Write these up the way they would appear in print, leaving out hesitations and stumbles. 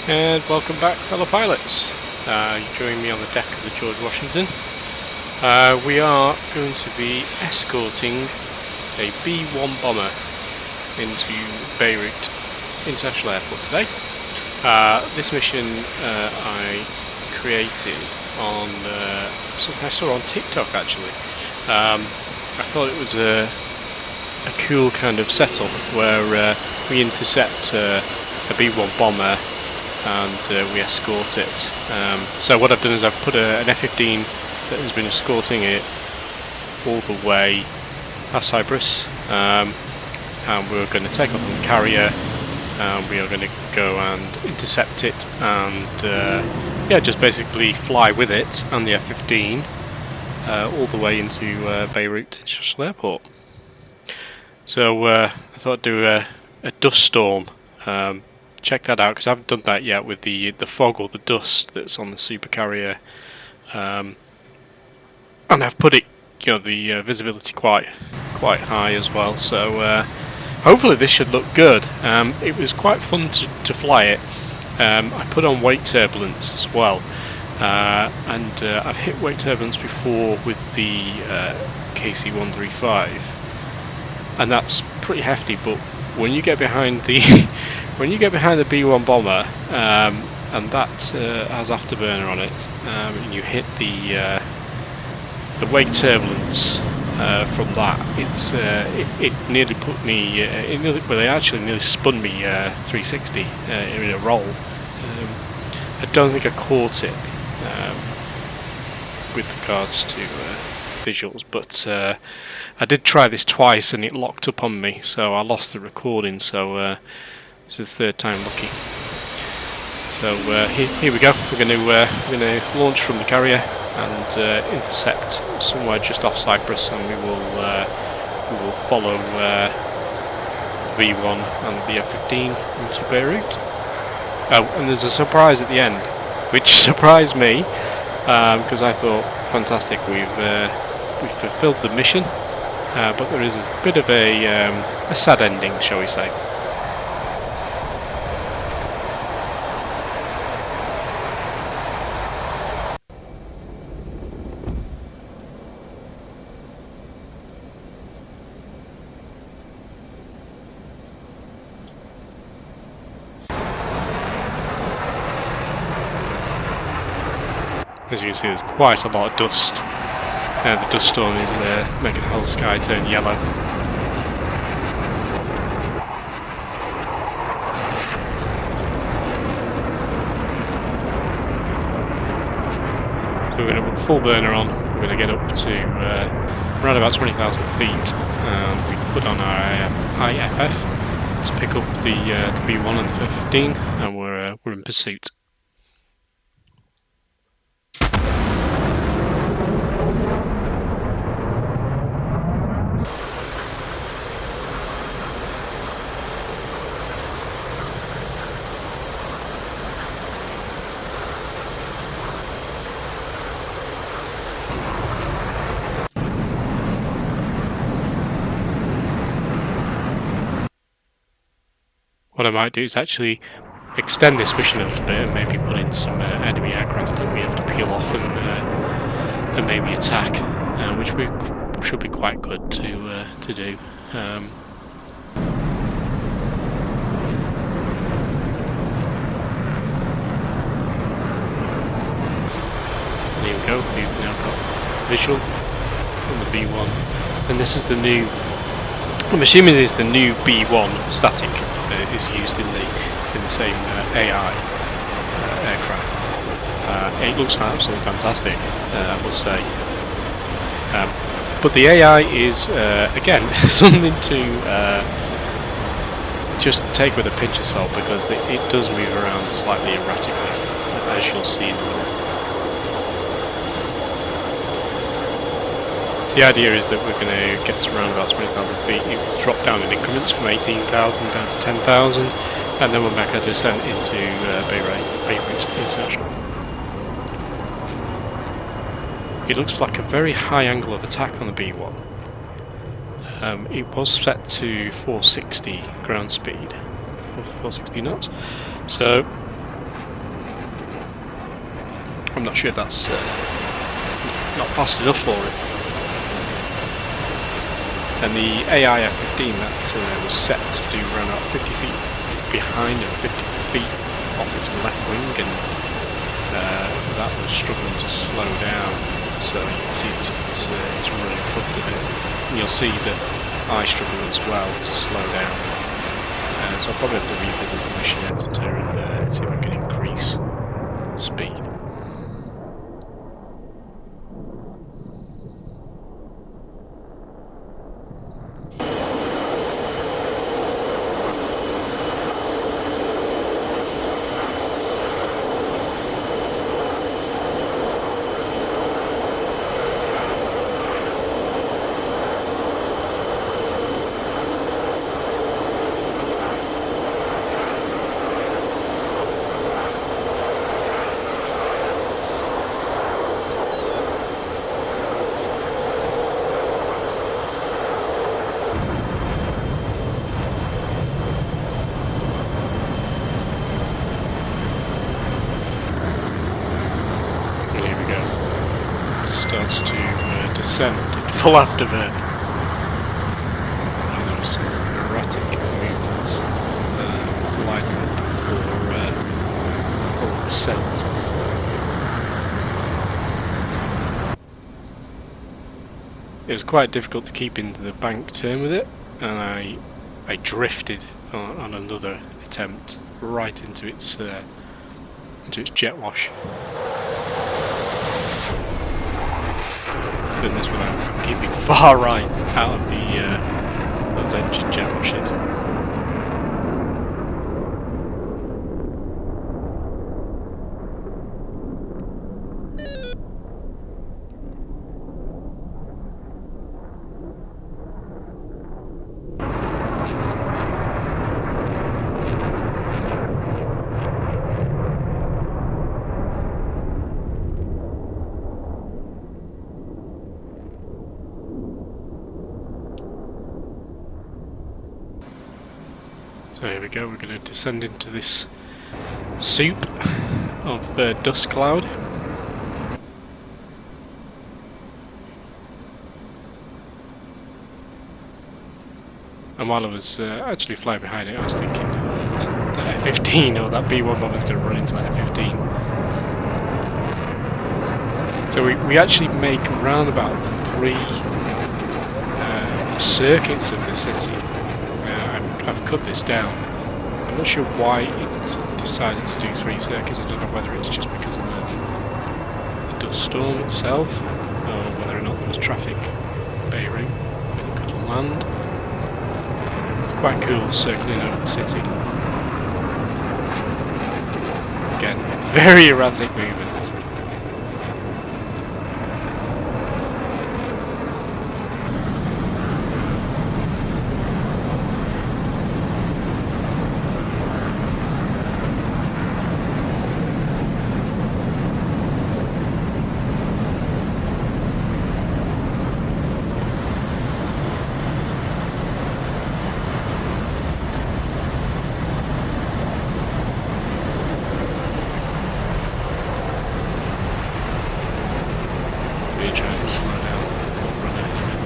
And welcome back, fellow pilots. Join me on the deck of the George Washington. We are going to be escorting a B-1 bomber into Beirut International Airport today. This mission I created on something I saw on TikTok actually. I thought it was a cool kind of setup where we intercept a B-1 bomber and we escort it. So what I've done is I've put an F-15 that has been escorting it all the way past Cyprus, and we're going to take off on the carrier, and we are going to go and intercept it and yeah, just basically fly with it and the F-15 all the way into Beirut International Airport. So I thought I'd do a dust storm. Check that out because I haven't done that yet with the fog or the dust that's on the supercarrier, and I've put it, you know, the visibility quite high as well. So hopefully this should look good. It was quite fun to fly it. I put on weight turbulence as well, and I've hit weight turbulence before with the KC-135, and that's pretty hefty. But when you get behind the the B-1 bomber, and that has afterburner on it, and you hit the weight turbulence from that, it nearly put me, it actually nearly spun me 360 in a roll. I don't think I caught it with regards to visuals, but I did try this twice and it locked up on me, so I lost the recording. So this is the third time lucky. So here we go. We're going to launch from the carrier and intercept somewhere just off Cyprus, and we will follow the V1 and the F-15 into Beirut. Oh, and there's a surprise at the end, which surprised me because I thought, fantastic, we've fulfilled the mission, but there is a bit of a sad ending, shall we say. As you can see, there's quite a lot of dust. The dust storm is making the whole sky turn yellow. So we're going to put full burner on. We're going to get up to around about 20,000 feet, and we put on our IFF to pick up the B-1 and the F-15, and we're in pursuit. What I might do is actually extend this mission a little bit and maybe put in some enemy aircraft that we have to peel off and maybe attack, which should be quite good to do. There we go. We've now got visual on the B-1, and this is the new. I'm assuming it is the new B-1 static. Is used in the same AI aircraft. It looks absolutely fantastic, I must say. But the AI is again something to just take with a pinch of salt, because it does move around slightly erratically, as you'll see in a minute. So the idea is that we're going to get to around about 20,000 feet. It will drop down in increments from 18,000 down to 10,000, and then we'll make a descent into Beirut International. It looks like a very high angle of attack on the B-1. It was set to 460 ground speed, 460 knots. So I'm not sure if that's not fast enough for it. And the AI F-15 that was set to do around about 50 feet behind and 50 feet off its left wing, and that was struggling to slow down. So you can see it's running front of it. And you'll see that I struggle as well to slow down. So I'll probably have to revisit the mission editor and see if I can increase the speed. Starts to descend in full afterburn. And there are some erratic movements lining up for descent. It was quite difficult to keep into the bank turn with it, and I drifted on another attempt right into its jet wash. Doing this without keeping far right out of those engine jet washes. So here we go, we're going to descend into this soup of dust cloud. And while I was actually flying behind it, I was thinking that F-15 or that B-1 is going to run into that F-15. So we actually make around about 3 circuits of the city. I've cut this down. I'm not sure why it decided to do 3 circuits. I don't know whether it's just because of the dust storm itself, or whether or not there was traffic Beirut and could land. It's quite cool circling over the city. Again, very erratic movements. Try and slow down or run out of it.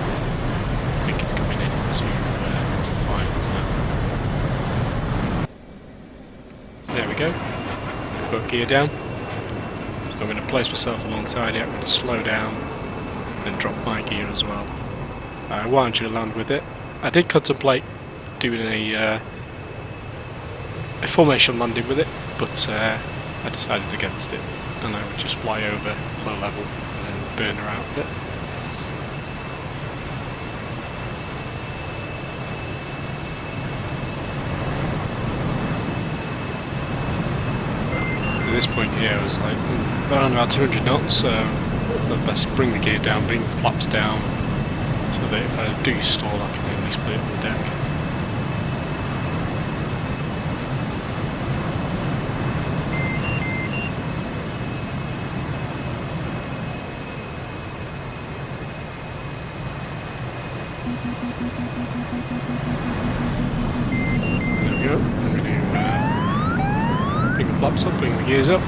I think it's coming in to fight as well. There we go. I've got gear down. So I'm going to place myself alongside it. I'm going to slow down and drop my gear as well. I want you to land with it. I did contemplate doing a formation landing with it, but I decided against it, and I would just fly over low level and burn her out of it. At this point here I was like around about 200 knots, so I thought best bring the gear down, bring the flaps down, so that if I do stall I can at least put it on the deck. There we go. I'm going to bring the flaps up, bring the gears up.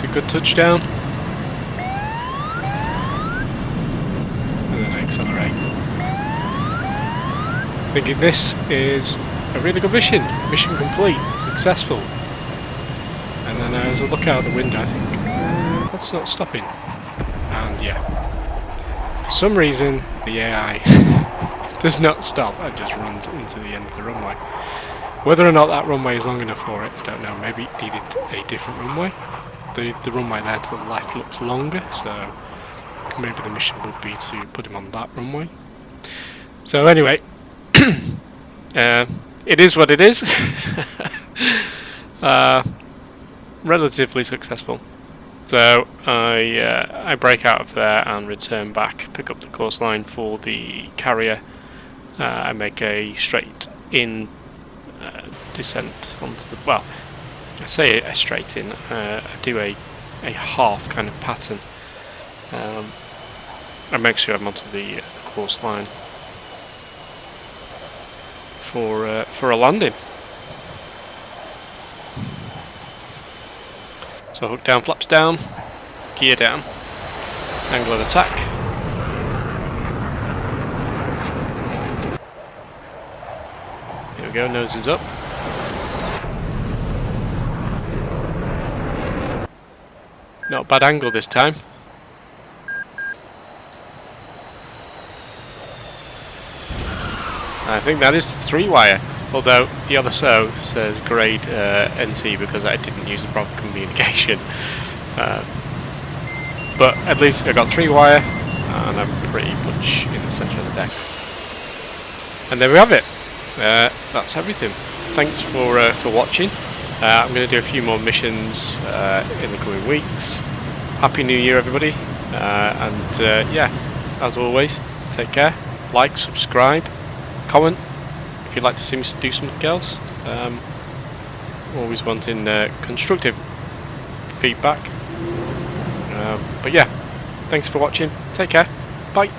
a good touchdown. And then I accelerate. Thinking this is a really good mission. Mission complete, successful. And then as I look out the window, I think, that's not stopping. And yeah, for some reason the AI does not stop and just runs into the end of the runway. Whether or not that runway is long enough for it, I don't know. Maybe it needed a different runway. The runway there to the left looks longer, so maybe the mission would be to put him on that runway. So anyway, it is what it is. Relatively successful. So I break out of there and return back, pick up the course line for the carrier. I make a straight in descent onto the, well, I say a straight in, I do a half kind of pattern. I make sure I'm onto the course line for a landing. So hook down, flaps down, gear down, angle of attack. Here we go, nose is up. Not a bad angle this time. I think that is 3-wire, although the other SO says grade NC because I didn't use the proper communication. But at least I got 3-wire and I'm pretty much in the centre of the deck. And there we have it. That's everything. Thanks for watching. I'm going to do a few more missions in the coming weeks. Happy New Year, everybody. And yeah, as always, take care. Like, subscribe, comment if you'd like to see me do something else. Always wanting constructive feedback. But yeah, thanks for watching. Take care. Bye.